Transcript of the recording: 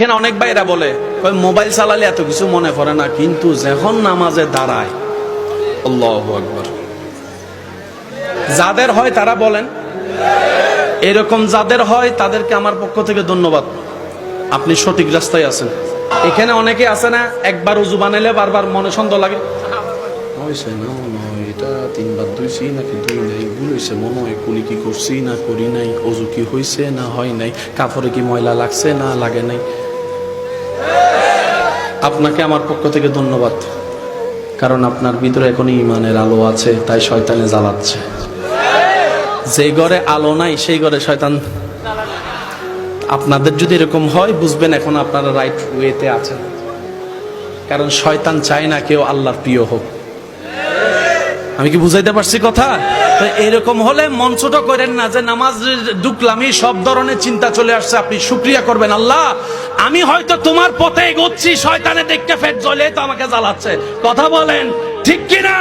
এখানে অনেক ভাইরা বলে মোবাইল চালালে এত কিছু মনে পড়ে না, কিন্তু যখন নামাজে দাঁড়ায় আল্লাহু আকবার। যাদের হয় তারা বলেন, এরকম যাদের হয় তাদেরকে আমার পক্ষ থেকে ধন্যবাদ, আপনি সঠিক রাস্তায় আছেন। এখানে অনেকে আছে না, একবার উজু বানাইলে বারবার মনে সন্দেহ লাগে, হয়েছে না মনে হয় এটা তিনবার ধুইছি নাকি ধুই নাই, ভুল হয়েছে মনে হয়, কুলি কি করছি না করি নাই, অজু কি হয়েছে না হয় নাই, কাপড়ে কি ময়লা লাগছে না লাগে নাই। আপনাকে আমার পক্ষ থেকে ধন্যবাদ, কারণ আপনার ভিতরে এখনই ইমানের আলো আছে, তাই শয়তানে জ্বালাচ্ছে। যে ঘরে আলো নাই সেই ঘরে শয়তান। আপনাদের যদি এরকম হয় বুঝবেন এখন আপনারা রাইট ওয়েতে আছেন, কারণ শয়তান চায় না কেউ আল্লাহর প্রিয় হোক। আমি কি বুঝাইতে পারছি কথা? তো এরকম হলে মন ছোট করেন না যে নামাজ ঢুকলামই সব ধরনের চিন্তা চলে আসছে। আপনি শুকরিয়া করবেন, আল্লাহ আমি হয়তো তোমার পথে এগোচ্ছি, শয়তানে দেখতে ফেট জ্বলে তো আমাকে জ্বালাচ্ছে। কথা বলেন ঠিক কিনা?